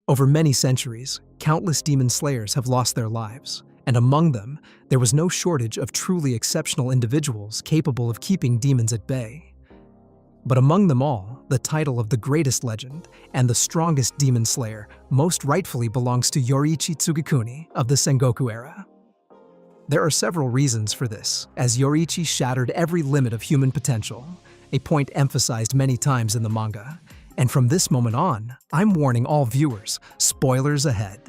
Over many centuries, countless demon slayers have lost their lives, and among them, there was no shortage of truly exceptional individuals capable of keeping demons at bay. But among them all, the title of the greatest legend and the strongest demon slayer most rightfully belongs to Yoriichi Tsugikuni of the Sengoku era. There are several reasons for this, as Yoriichi shattered every limit of human potential, a point emphasized many times in the manga. And from this moment on, I'm warning all viewers, spoilers ahead.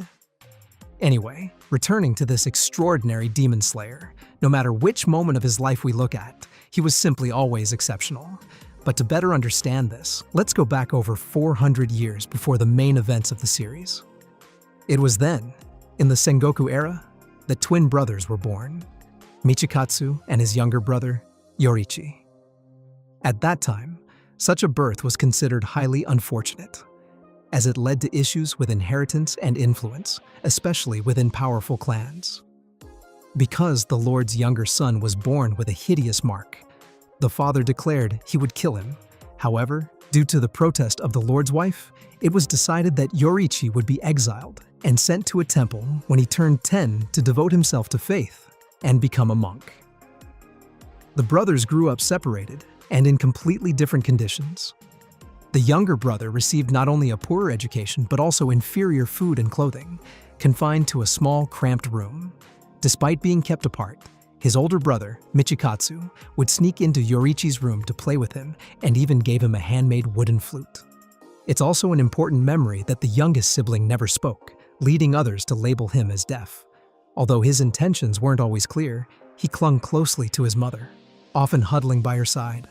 Anyway, returning to this extraordinary demon slayer, no matter which moment of his life we look at, he was simply always exceptional. But to better understand this, let's go back over 400 years before the main events of the series. It was then, in the Sengoku era, that twin brothers were born, Michikatsu and his younger brother, Yoriichi. At that time, such a birth was considered highly unfortunate, as it led to issues with inheritance and influence, especially within powerful clans. Because the Lord's younger son was born with a hideous mark, the father declared he would kill him. However, due to the protest of the Lord's wife, it was decided that Yoriichi would be exiled and sent to a temple when he turned 10 to devote himself to faith and become a monk. The brothers grew up separated and in completely different conditions. The younger brother received not only a poorer education but also inferior food and clothing, confined to a small, cramped room. Despite being kept apart, his older brother, Michikatsu, would sneak into Yoriichi's room to play with him and even gave him a handmade wooden flute. It's also an important memory that the youngest sibling never spoke, leading others to label him as deaf. Although his intentions weren't always clear, he clung closely to his mother, often huddling by her side.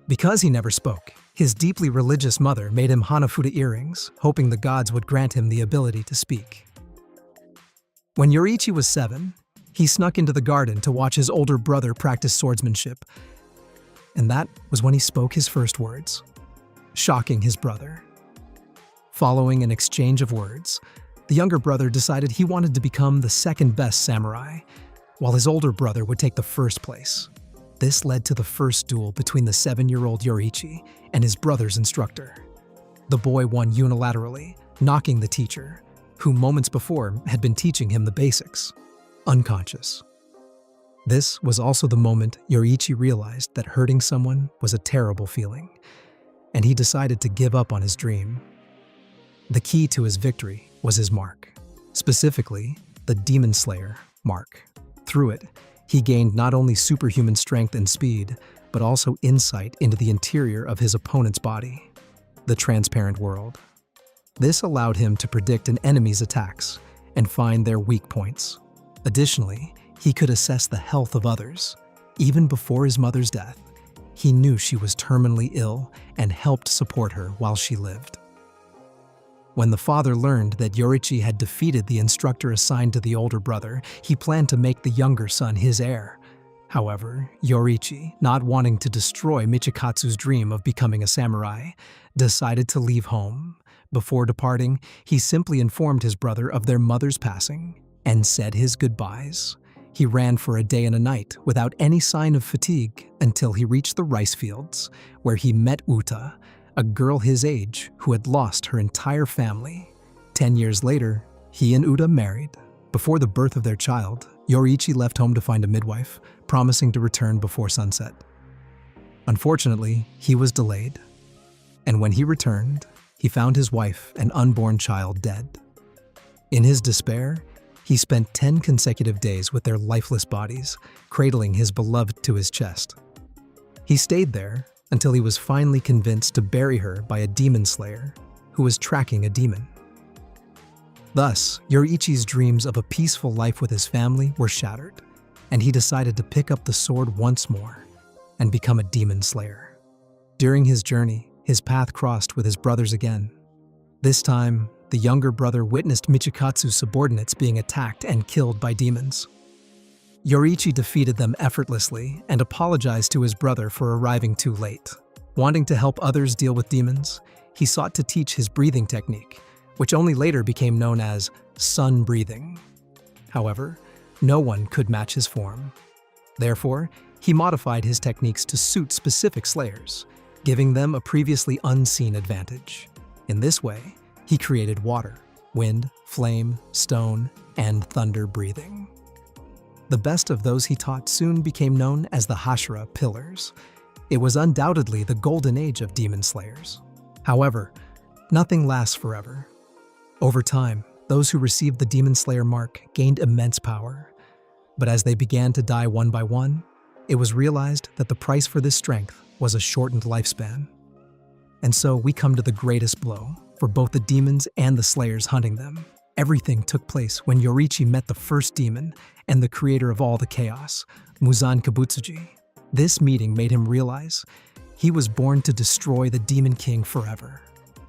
Because he never spoke, his deeply religious mother made him Hanafuda earrings, hoping the gods would grant him the ability to speak. When Yoriichi was 7, he snuck into the garden to watch his older brother practice swordsmanship, and that was when he spoke his first words, shocking his brother. Following an exchange of words, the younger brother decided he wanted to become the second best samurai, while his older brother would take the first place. This led to the first duel between the 7-year-old Yoriichi and his brother's instructor. The boy won unilaterally, knocking the teacher, who moments before had been teaching him the basics, unconscious. This was also the moment Yoriichi realized that hurting someone was a terrible feeling, and he decided to give up on his dream. The key to his victory was his mark, specifically the Demon Slayer mark. Through it, he gained not only superhuman strength and speed, but also insight into the interior of his opponent's body, the transparent world. This allowed him to predict an enemy's attacks and find their weak points. Additionally, he could assess the health of others. Even before his mother's death, he knew she was terminally ill and helped support her while she lived. When the father learned that Yoriichi had defeated the instructor assigned to the older brother, he planned to make the younger son his heir. However, Yoriichi, not wanting to destroy Michikatsu's dream of becoming a samurai, decided to leave home. Before departing, he simply informed his brother of their mother's passing and said his goodbyes. He ran for a day and a night without any sign of fatigue until he reached the rice fields, where he met Uta, a girl his age who had lost her entire family. 10 years later, he and Uta married. Before the birth of their child, Yoriichi left home to find a midwife, promising to return before sunset. Unfortunately, he was delayed, and when he returned, he found his wife and unborn child dead. In his despair, he spent 10 consecutive days with their lifeless bodies, cradling his beloved to his chest. He stayed there until he was finally convinced to bury her by a demon slayer who was tracking a demon. Thus, Yoriichi's dreams of a peaceful life with his family were shattered, and he decided to pick up the sword once more and become a demon slayer. During his journey, his path crossed with his brothers again. This time, the younger brother witnessed Michikatsu's subordinates being attacked and killed by demons. Yoriichi defeated them effortlessly and apologized to his brother for arriving too late. Wanting to help others deal with demons, he sought to teach his breathing technique, which only later became known as sun breathing. However, no one could match his form. Therefore, he modified his techniques to suit specific slayers, giving them a previously unseen advantage. In this way, He created water, wind, flame, stone, and thunder breathing. The best of those he taught soon became known as the Hashira Pillars. It was undoubtedly the golden age of demon slayers. However, nothing lasts forever. Over time, those who received the Demon Slayer mark gained immense power. But as they began to die one by one, it was realized that the price for this strength was a shortened lifespan. And so we come to the greatest blow for both the demons and the slayers hunting them. Everything took place when Yoriichi met the first demon and the creator of all the chaos, Muzan Kibutsuji. This meeting made him realize he was born to destroy the Demon King forever.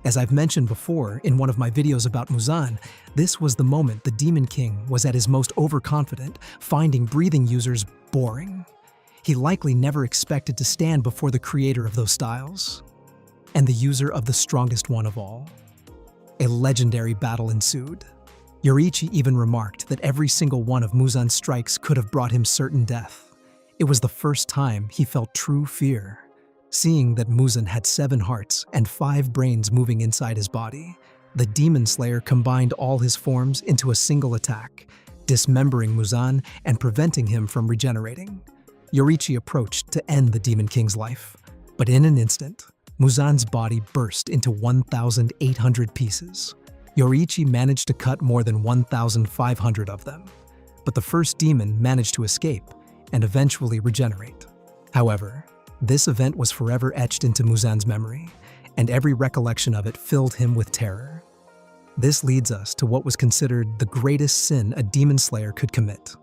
As I've mentioned before in one of my videos about Muzan, this was the moment the Demon King was at his most overconfident, finding breathing users boring. He likely never expected to stand before the creator of those styles, and the user of the strongest one of all. A legendary battle ensued. Yoriichi even remarked that every single one of Muzan's strikes could have brought him certain death. It was the first time he felt true fear. Seeing that Muzan had 7 hearts and 5 brains moving inside his body, the Demon Slayer combined all his forms into a single attack, dismembering Muzan and preventing him from regenerating. Yoriichi approached to end the Demon King's life, but in an instant, Muzan's body burst into 1,800 pieces. Yoriichi managed to cut more than 1,500 of them, but the first demon managed to escape and eventually regenerate. However, this event was forever etched into Muzan's memory, and every recollection of it filled him with terror. This leads us to what was considered the greatest sin a demon slayer could commit.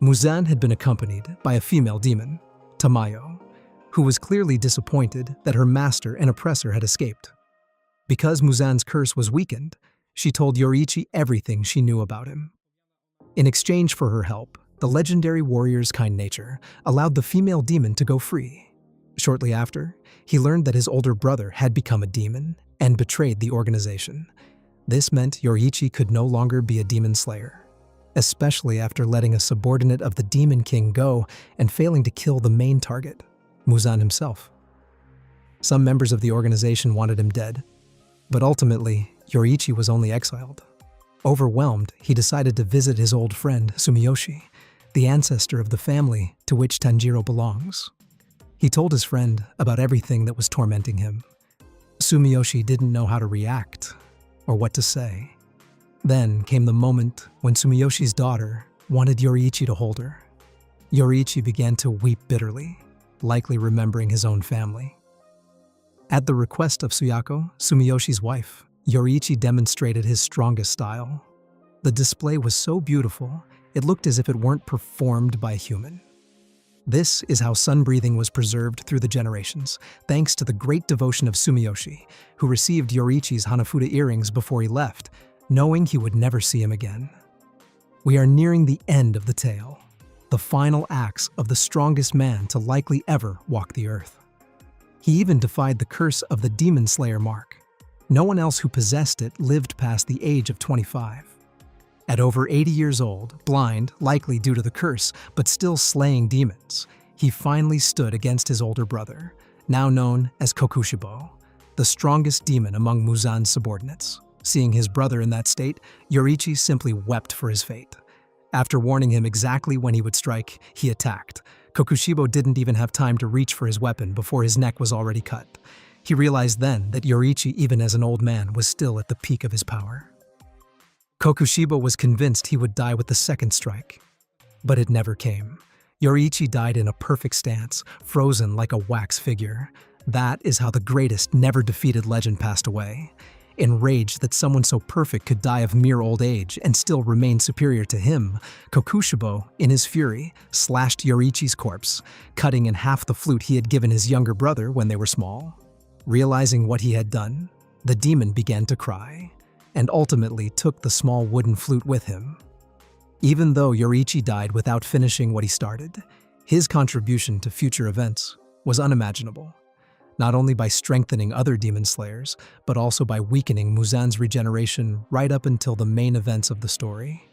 Muzan had been accompanied by a female demon, Tamayo, who was clearly disappointed that her master and oppressor had escaped. Because Muzan's curse was weakened, she told Yoriichi everything she knew about him. In exchange for her help, the legendary warrior's kind nature allowed the female demon to go free. Shortly after, he learned that his older brother had become a demon and betrayed the organization. This meant Yoriichi could no longer be a demon slayer, especially after letting a subordinate of the Demon King go and failing to kill the main target, Muzan himself. Some members of the organization wanted him dead, but ultimately, Yoriichi was only exiled. Overwhelmed, he decided to visit his old friend, Sumiyoshi, the ancestor of the family to which Tanjiro belongs. He told his friend about everything that was tormenting him. Sumiyoshi didn't know how to react or what to say. Then came the moment when Sumiyoshi's daughter wanted Yoriichi to hold her. Yoriichi began to weep bitterly, likely remembering his own family. At the request of Suyako, Sumiyoshi's wife, Yoriichi demonstrated his strongest style. The display was so beautiful, it looked as if it weren't performed by a human. This is how sun breathing was preserved through the generations, thanks to the great devotion of Sumiyoshi, who received Yoriichi's Hanafuda earrings before he left, knowing he would never see him again. We are nearing the end of the tale, the final acts of the strongest man to likely ever walk the earth. He even defied the curse of the Demon Slayer mark. No one else who possessed it lived past the age of 25. At over 80 years old, blind, likely due to the curse, but still slaying demons, he finally stood against his older brother, now known as Kokushibo, the strongest demon among Muzan's subordinates. Seeing his brother in that state, Yoriichi simply wept for his fate. After warning him exactly when he would strike, he attacked. Kokushibo didn't even have time to reach for his weapon before his neck was already cut. He realized then that Yoriichi, even as an old man, was still at the peak of his power. Kokushibo was convinced he would die with the second strike, but it never came. Yoriichi died in a perfect stance, frozen like a wax figure. That is how the greatest, never-defeated legend passed away. Enraged that someone so perfect could die of mere old age and still remain superior to him, Kokushibo, in his fury, slashed Yoriichi's corpse, cutting in half the flute he had given his younger brother when they were small. Realizing what he had done, the demon began to cry, and ultimately took the small wooden flute with him. Even though Yoriichi died without finishing what he started, his contribution to future events was unimaginable, not only by strengthening other demon slayers, but also by weakening Muzan's regeneration right up until the main events of the story.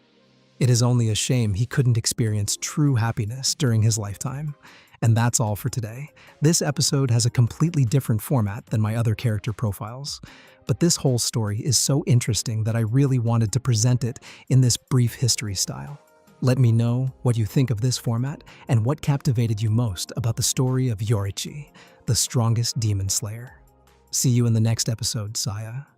It is only a shame he couldn't experience true happiness during his lifetime. And that's all for today. This episode has a completely different format than my other character profiles. But this whole story is so interesting that I really wanted to present it in this brief history style. Let me know what you think of this format and what captivated you most about the story of Yoriichi, the strongest demon slayer. See you in the next episode, Saya.